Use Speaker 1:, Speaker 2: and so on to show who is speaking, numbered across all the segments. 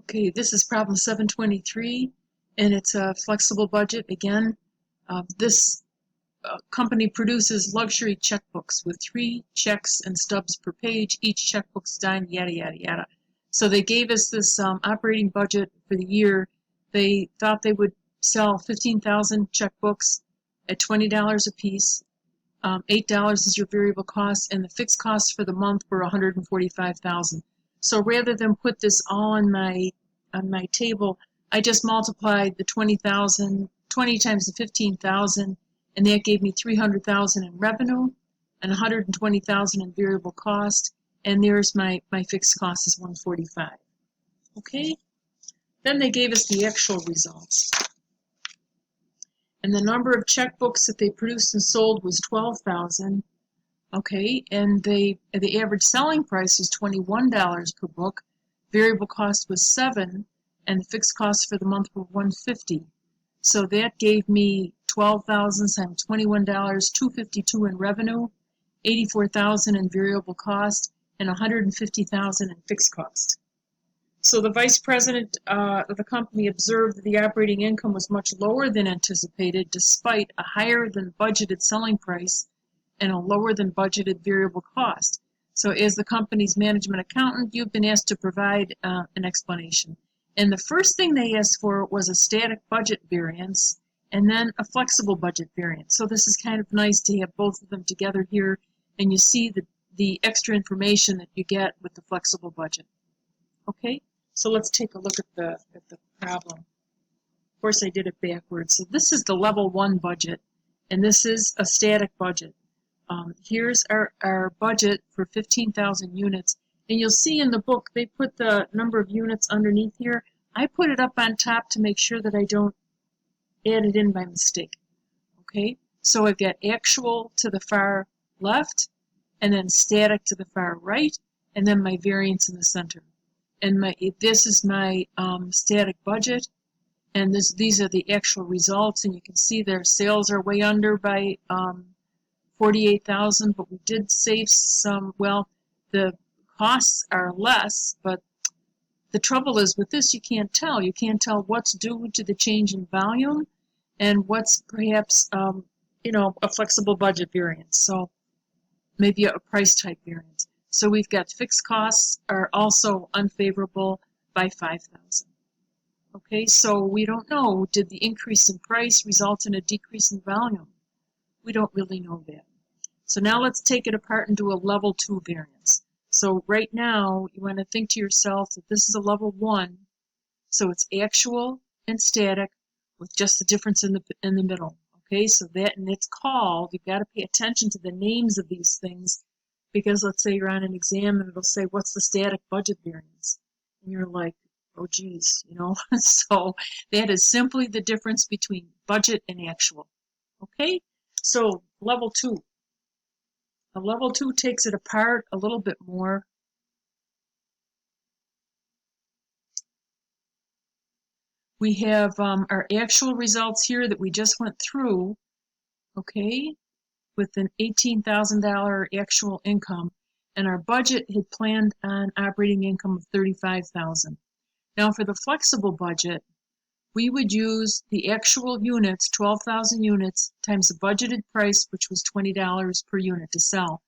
Speaker 1: Okay, this is problem 723, and it's a flexible budget. Again, this company produces luxury checkbooks with 3 checks and stubs per page. Each checkbook's done, yada, yada, yada. So they gave us this operating budget for the year. They thought they would sell 15,000 checkbooks at $20 a piece. $8 is your variable cost, and the fixed costs for the month were $145,000. So rather than put this all on my table, I just multiplied the 20 times the 15,000, and that gave me 300,000 in revenue and 120,000 in variable cost, and there's my fixed cost is 145. Okay? Then they gave us the actual results. And the number of checkbooks that they produced and sold was 12,000. Okay, and the average selling price was $21 per book. Variable cost was $7, and the fixed costs for the month were $150. So that gave me 12,000 times $21, $252 in revenue, 84,000 in variable cost, and 150,000 in fixed cost. So the vice president of the company observed that the operating income was much lower than anticipated, despite a higher than budgeted selling price and a lower than budgeted variable cost. So as the company's management accountant, you've been asked to provide an explanation. And the first thing they asked for was a static budget variance and then a flexible budget variance. So this is kind of nice to have both of them together here, and you see the extra information that you get with the flexible budget. Okay, so let's take a look at the problem. Of course, I did it backwards. So this is the level 1 budget, and this is a static budget. Here's our budget for 15,000 units. And you'll see in the book, they put the number of units underneath here. I put it up on top to make sure that I don't add it in by mistake. Okay, so I've got actual to the far left, and then static to the far right, and then my variance in the center. And this is my static budget, and these are the actual results. And you can see their sales are way under by 48,000, but we did save some. Well, the costs are less, but the trouble is with this, you can't tell. You can't tell what's due to the change in volume and what's perhaps, a flexible budget variance. So maybe a price type variance. So we've got fixed costs are also unfavorable by 5,000. Okay, so we don't know, did the increase in price result in a decrease in volume? We don't really know that. So now let's take it apart and do a level 2 variance. So right now, you want to think to yourself that this is a level 1, so it's actual and static with just the difference in the middle. Okay, so that, and it's called, you've got to pay attention to the names of these things, because let's say you're on an exam and it'll say, what's the static budget variance? And you're like, oh geez, so that is simply the difference between budget and actual. Okay, so level 2. A level 2 takes it apart a little bit more. We have our actual results here that we just went through, okay, with an $18,000 actual income, and our budget had planned on operating income of $35,000. Now for the flexible budget, we would use the actual units, 12,000 units, times the budgeted price, which was $20 per unit to sell,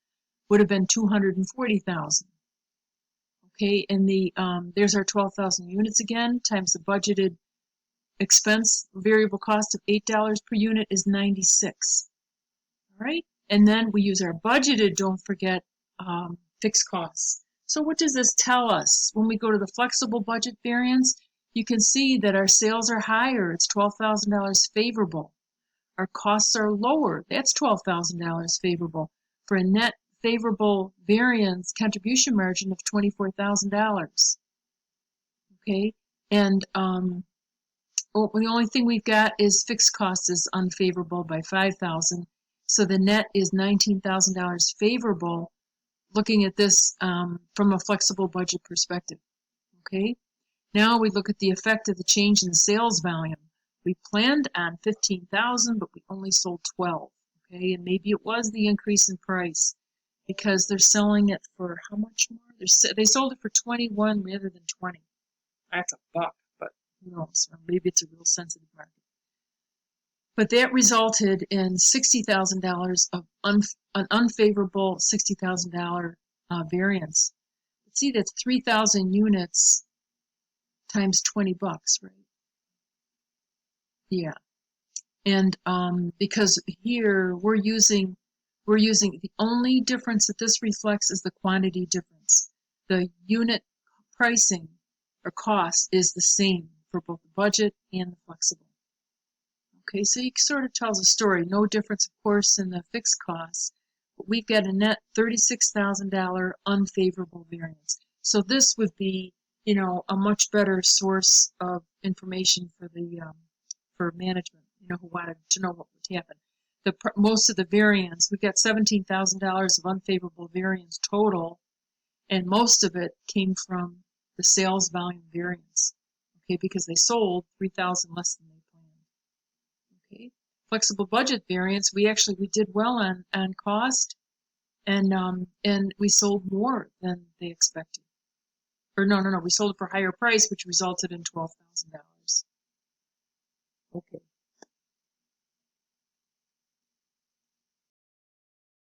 Speaker 1: would have been $240,000. Okay, and there's our 12,000 units again, times the budgeted expense, variable cost of $8 per unit is $96. All right, and then we use our budgeted, don't forget, fixed costs. So what does this tell us? When we go to the flexible budget variance, you can see that our sales are higher. It's $12,000 favorable. Our costs are lower. That's $12,000 favorable for a net favorable variance contribution margin of $24,000. Okay, and the only thing we've got is fixed costs is unfavorable by $5,000. So the net is $19,000 favorable, looking at this from a flexible budget perspective. Okay, now we look at the effect of the change in sales volume. We planned on 15,000, but we only sold 12. Okay, and maybe it was the increase in price because they're selling it for how much more? They sold it for 21 rather than 20. that's $1, but who knows? Or maybe it's a real sensitive market. But that resulted in $60,000 of an unfavorable $60,000 variance. See, that's 3,000 units times $20, right? Yeah. And because here we're using the only difference that this reflects is the quantity difference. The unit pricing or cost is the same for both the budget and the flexible. Okay, so it sort of tells a story. No difference, of course, in the fixed costs, but we've got a net $36,000 unfavorable variance. So this would be, a much better source of information for the for management, who wanted to know what would happen. Most of the variance, we got $17,000 of unfavorable variance total, and most of it came from the sales volume variance. Okay, because they sold 3,000 less than they planned. Okay, flexible budget variance, we did well on cost, and we sold more than they expected. Or no, we sold it for higher price, which resulted in $12,000. Okay.